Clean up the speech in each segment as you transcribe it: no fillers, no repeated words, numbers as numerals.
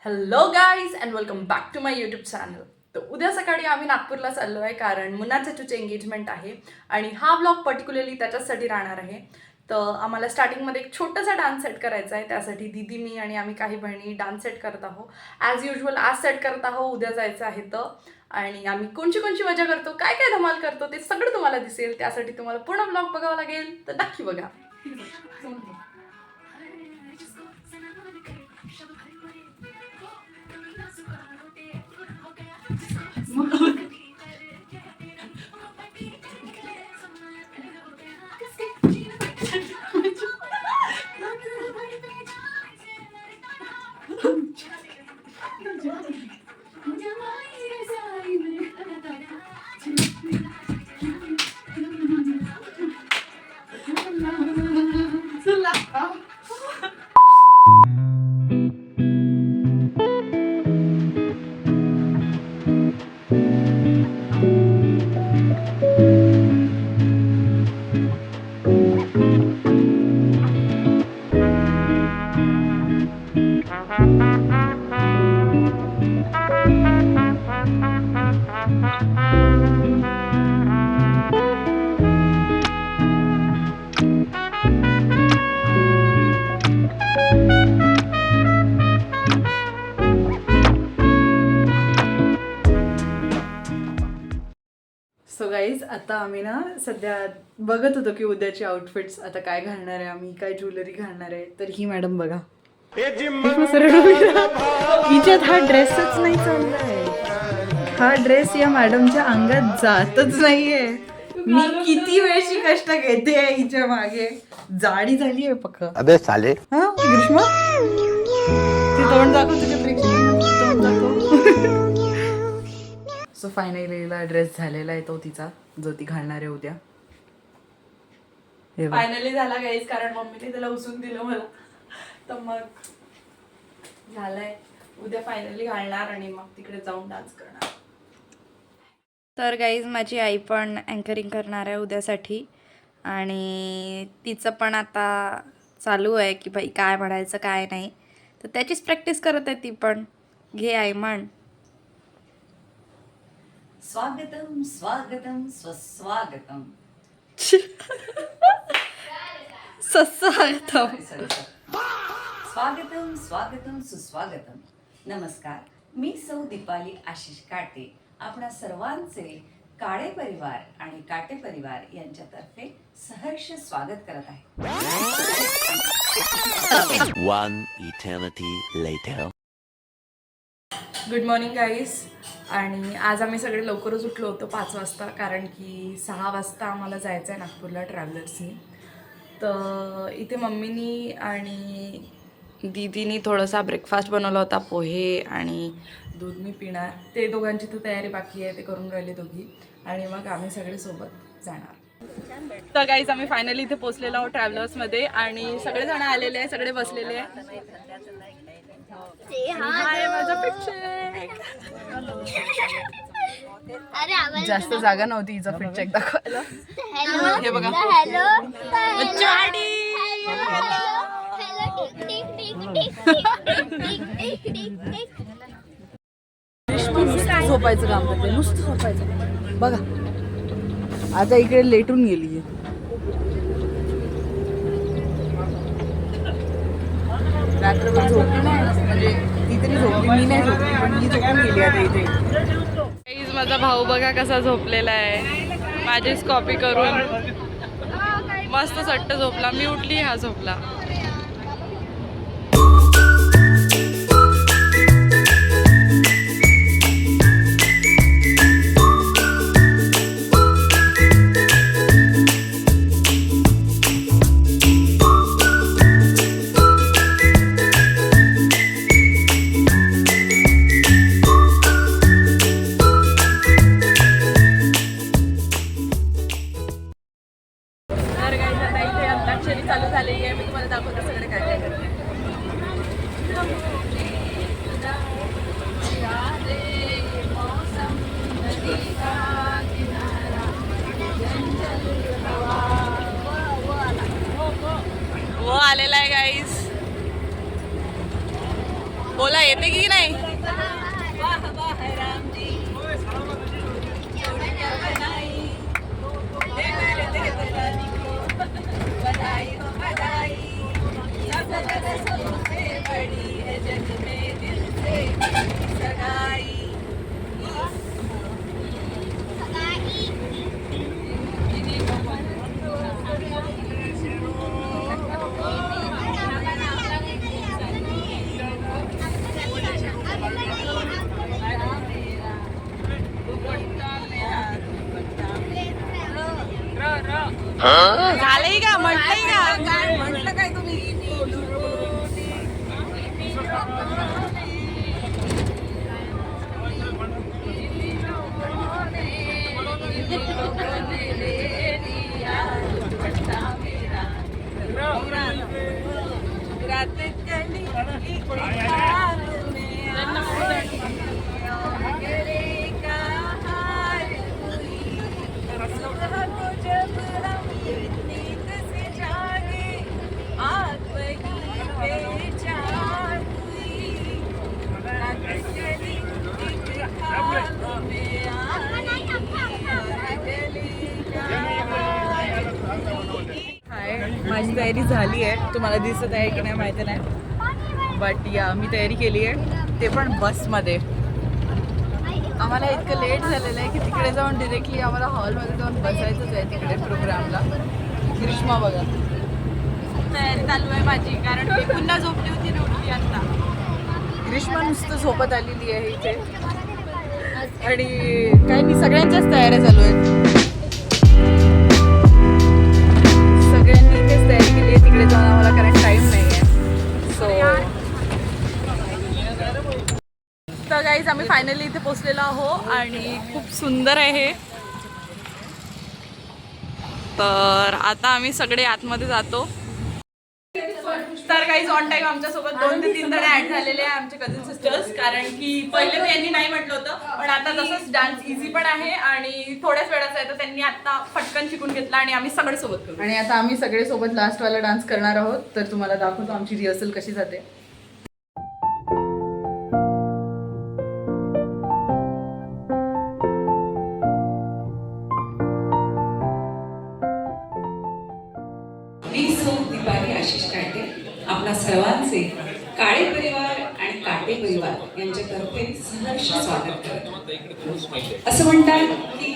Hello guys and welcome back to my YouTube channel. तर उद्या सकाळी आम्ही नागपूरला चाललो आहे कारण मुन्ना चचूचे एंगेजमेंट आहे आणि हा ब्लॉग पर्टिक्युलरली त्याच्यासाठी राहणार आहे. तर आम्हाला स्टार्टिंगमध्ये एक छोटासा डान्स सेट करायचा आहे. त्यासाठी दीदी मी आणि आम्ही काही बहिणी डान्स सेट करत आहोत. ॲज युजल आज सेट करत आहोत, उद्या जायचं आहे. तर आणि आम्ही कोणची मजा करतो, काय काय धमाल करतो ते सगळं तुम्हाला दिसेल. त्यासाठी तुम्हाला पूर्ण ब्लॉग बघावा लागेल, तर नक्की बघा. सो गाईज आता आम्ही ना सध्या बघत होतो की उद्याचे आउटफिट्स आता काय घालणार आहे, आम्ही काय ज्वेलरी घालणार आहे. तर ही मॅडम बघा, हिच्यात हा ड्रेसच नाही चाललाय. हा ड्रेस या मॅडमच्या अंगात जातच नाहीये. मी किती वेळची कष्ट घेते आहे हिच्या मागे, जाडी झाली आहे पक्क. अबे साले. हा ग्रीष्मा, ती तोंड दाखव तुझ्या प्रेक्षकांना, तोंड दाखव. सो फायनलीला ड्रेस झालेला आहे तो तिचा, जो ती घालणार आहे उद्या. फायनली झाला गाईज, कारण मम्मीने त्याला उचलून दिलं मला, तर मग झालंय. उद्या फायनली घालणार आणि मग तिकडे जाऊन डान्स करणार. तर गाईज माझी आई पण अँकरिंग करणार आहे उद्यासाठी आणि तिचं पण आता चालू आहे की भाई काय म्हणायचं काय नाही, तर त्याचीच प्रॅक्टिस करत आहे ती पण. घे आई म्हण. स्वागतम स्वागतम स्वस्वागतम. स्वागतम. स्वागतम स्वागतम सुस्वागतम. नमस्कार, मी सौ दीपाली आशिष काटे आपणा सर्वांचे काळे परिवार आणि काटे परिवार यांच्यातर्फे सहर्ष स्वागत करत आहे. One eternity later. Good morning guys. आणि आज आम्ही सगळे लवकरच उठलो होतो 5 वाजता, कारण की 6 वाजता आम्हाला जायचं आहे नागपूरला ट्रॅव्हलर्सनी. तर इथे मम्मीनी आणि दीदीनी थोडासा ब्रेकफास्ट बनवला होता, पोहे आणि दूध मी पिणार. ते दोघांची तर तयारी बाकी आहे, ते करून राहिले दोघी, आणि मग आम्ही सगळे सोबत जाणार. तर गाईज आम्ही फायनली इथे पोहोचलेलो आहोत ट्रॅव्हलर्समध्ये आणि सगळेजण आलेले आहे, सगळे बसलेले आहे. हाय माझा पिक्चर. जास्त जागा नव्हती हिचा फिट चेक दाखवायला. हे बघा, नुसतं झोपायचं काम करते, नुसतं झोपायचं. बघा आता इकडे लेटून गेली. रात्रभर झोपली नाही, म्हणजे ती तरी झोपली, मी नाही झोपली, पण मी झोपून गेली आता इथे. गाईज माझा भाऊ बघा कसा झोपलेला आहे, माझीच कॉपी करून मस्त सट्ट झोपला. मी उठली, हा झोपला. चालू झालेली आहे, मी तुम्हाला दाखवते. बोला येते की नाही? झालंय का? म्हटलंय का? काय म्हटलं काय तुम्ही? माझी तयारी झाली आहे. तुम्हाला दिसत आहे की नाही माहिती नाही, बट या मी तयारी केली आहे, ते पण बसमध्ये. आम्हाला इतकं लेट झालेलं आहे की तिकडे जाऊन डिरेक्टली आम्हाला हॉलमध्ये जाऊन बसायचंच आहे तिकडे प्रोग्रामला. ग्रीष्मा बघा तयारी चालू आहे माझी, कारण मी पुन्हा झोपली होती ना उठली आता. ग्रीष्मा नुसतं झोपत आलेली आहे इथे, आणि काही नाही, सगळ्यांच्याच तयाऱ्या चालू आहेत. सगळ्यांनी इथेच तयारी केली आहे तिकडे जाऊन आम्हाला, कारण टाईम नाही आहे. सो तर गाईज आम्ही फायनली इथे पोचलेलो आहो आणि खूप सुंदर आहे. तर आता आम्ही सगळे आतमध्ये जातो. तर गाईज ऑन टाईम आमच्यासोबत 2 ते 3 जण ऍड झालेले आहे, आमचे कझिन सिस्टर्स. कारण की पहिले तर यांनी नाही म्हटलं होतं, पण आता तसंच डान्स इझी पण आहे आणि थोड्याच वेळाचा आहे, तर त्यांनी आता पटकन शिकून घेतला आणि आम्ही सगळे सोबत करू. आणि आता आम्ही सगळे सोबत लास्टवाला डान्स करणार आहोत. तर तुम्हाला दाखवतो आमची रिहर्सल कशी जाते. मी सौ दीपाली आशिष काटे, आपल्या सर्वांचे काळे परिवार आणि काटे परिवार यांच्यातर्फे सहर्ष स्वागत करतो. असं म्हणतात की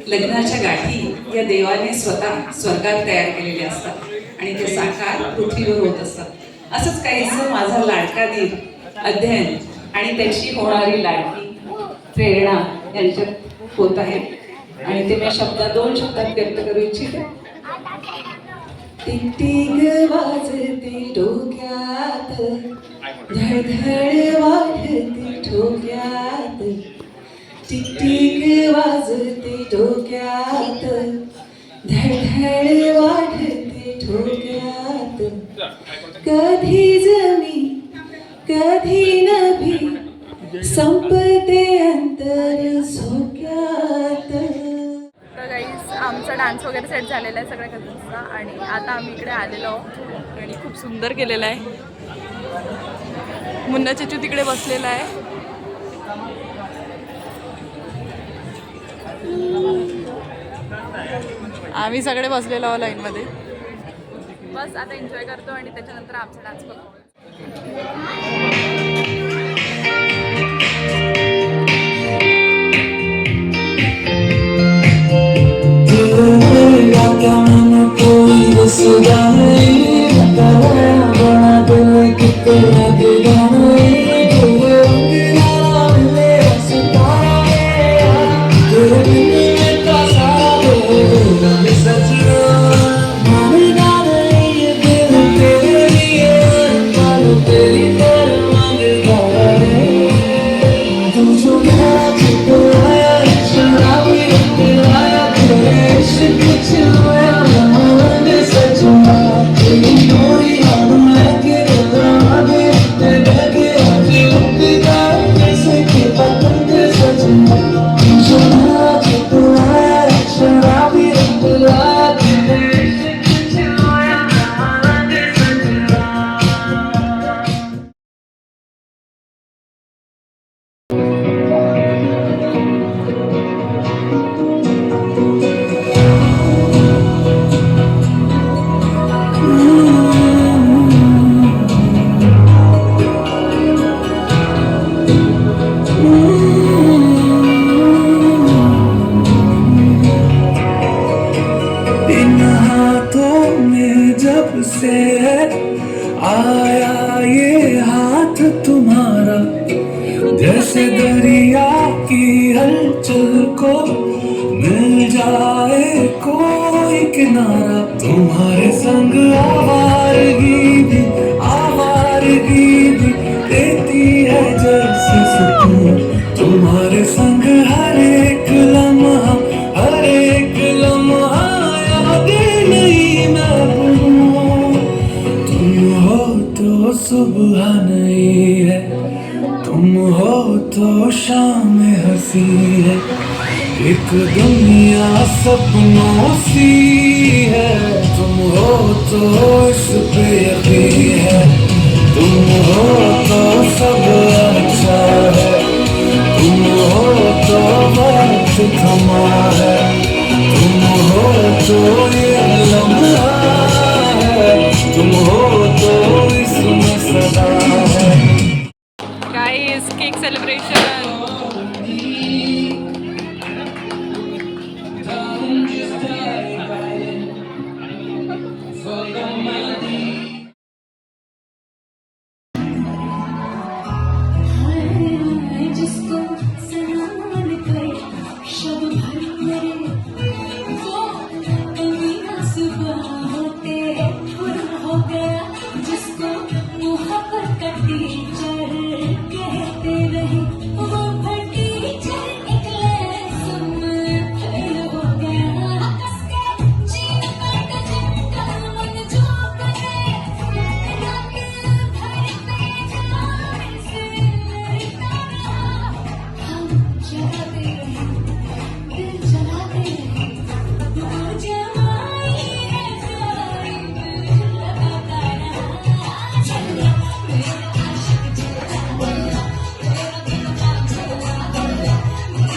लग्नाच्या गाठी या देवाने स्वतः स्वर्गात तयार केलेल्या असतात आणि ते साकार पृथ्वीवर होत असतात. असंच काहीसं माझा लाडका दीर अध्ययन आणि त्याची होणारी लाडकी प्रेरणा यांच्यात होत आहे, आणि ते मी 2 शब्दात व्यक्त करू इच्छिते. टिकटिक वाजते डोक्यात, धडधड वाढते ठोक्यात. टिकटिक वाजते डोक्यात, धडधड वाढते ठोक्यात. कधी जमी कधी नभी, संपते अंतर झोक्यात. तर गाईज आमचा डान्स वगैरे सेट झालेला आहे सगळ्या कझन्सचा, आणि आता आम्ही इकडे आलेलो आहोत आणि खूप सुंदर केलेलं आहे. मुन्ना चचू तिकडे बसलेला आहे. आम्ही सगळे बसलेलो आहोत लाईनमध्ये. बस आता एन्जॉय करतो आणि त्याच्यानंतर आमचा डान्स परफॉर्मन्स. साथ तुम्हारा, जैसे दरिया की हलचल को मिल जाए कोई किनारा। तुम्हारे संग आवारगी भी देती है जैसे सुकून। तुम्हारे संग हर एक लम्हा यादें नहीं मैं भूलूं। तुम हो तो सुबह नहीं है, तुम हो तो शाम हंसी है। एक दुनिया सपनों सी है, तुम हो तो इस पे यकीन है। तुम हो तो सब अच्छा है, तुम हो तो वक्त थमा है। तुम हो तो ये लम्हा है, तुम हो तो इसमें सदा है। Guys cake celebration. जिसको सलाम कर शब भर मेरे वो कभी ना सुबह होते फुर हो गया। जिसको मोहब्बत का टीचर कहते रहे वो टीचर निकले सुन फेल हो गया। कसके जीन काट झटका मन जो करे रात भर में जान से लड़ता रहा। हम जलाते रहे दिल जलाते रहे दूर जमाई है सारी दिल लगाता रहा। चला मेरा आशिक चला मेरा दिल का चला मेरा चला।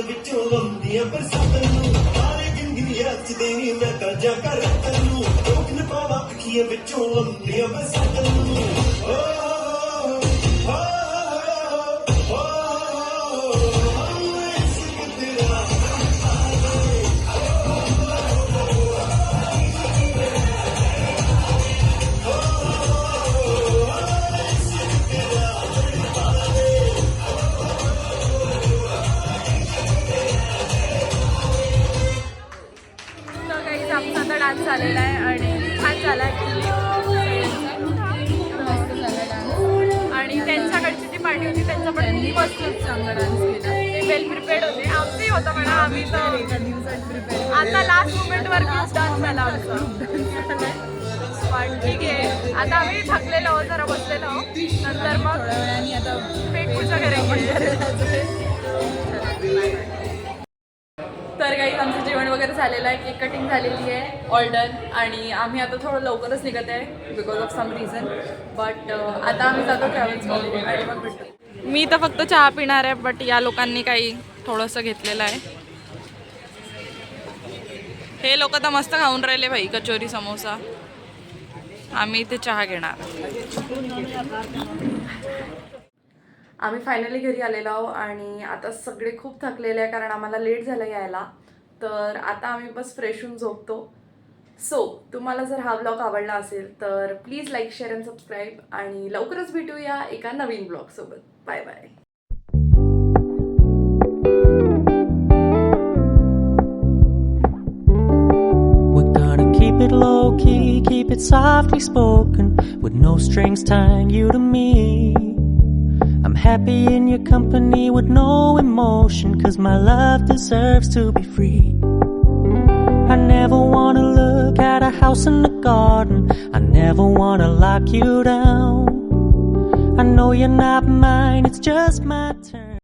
ਵਿੱਚੋਂ ਲੰਦੀਆਂ ਬਰਸਾਤਾਂ ਨੂੰ ਸਾਰੇ ਜ਼ਿੰਦਗੀਆਂ ਚ ਦੇਣੀ ਮੈਂ ਤਾਂ ਜਾ ਕਰ ਤੈਨੂੰ ਰੋਕ ਨਾ ਪਾਵਾਂ ਅੱਖੀਆਂ ਵਿੱਚੋਂ ਲੰਦੀਆਂ ਬਰਸਾਤਾਂ ਨੂੰ ਓ ਹੋ डान्स झालेला आहे आणि छान झाला मस्त झाला डान्स. आणि त्यांच्याकडची जी पार्टी होती त्यांचा पण मस्त चांगला डान्स केला. ते वेल प्रिपेअर्ड होते. आमचंही होतं म्हणा. आम्ही तर आता लास्ट मुमेंटवर डान्स झाला आमचा. पण ठीक आहे. आता आम्ही थकलेलो आहोत जरा बसलेलो आहोत. नंतर मग आता पेट पूजा करायची. तर काही आमचं जेवण वगैरे झालेलं आहे. केक कटिंग झालेली आहे ऑल डन. आणि आम्ही आता थोडं लवकरच निघत आहे because of some reason. But आता आम्ही जातो ट्रॅव्हल्समध्ये आणि मग भेटतो. मी तर फक्त चहा पिणार आहे. बट या लोकांनी काही थोडंसं घेतलेलं आहे. हे लोक तर मस्त खाऊन राहिले भाई कचोरी समोसा. आम्ही इथे चहा घेणार. आम्ही फायनली घरी आलेलो आहोत आणि आता सगळे खूप थकलेले आहे कारण आम्हाला लेट झालं यायला. तर आता आम्ही बस फ्रेश होऊन झोपतो. सो तुम्हाला जर हा ब्लॉग आवडला असेल तर please like share and subscribe. आणि लवकरच भेटूया एका नवीन ब्लॉगसोबत. Bye bye. It's softly spoken with no strings tying you to me. I'm happy in your company with no emotion, 'cause my love deserves to be free. I never wanna look at a house in the garden. I never wanna lock you down. I know you're not mine, it's just my turn.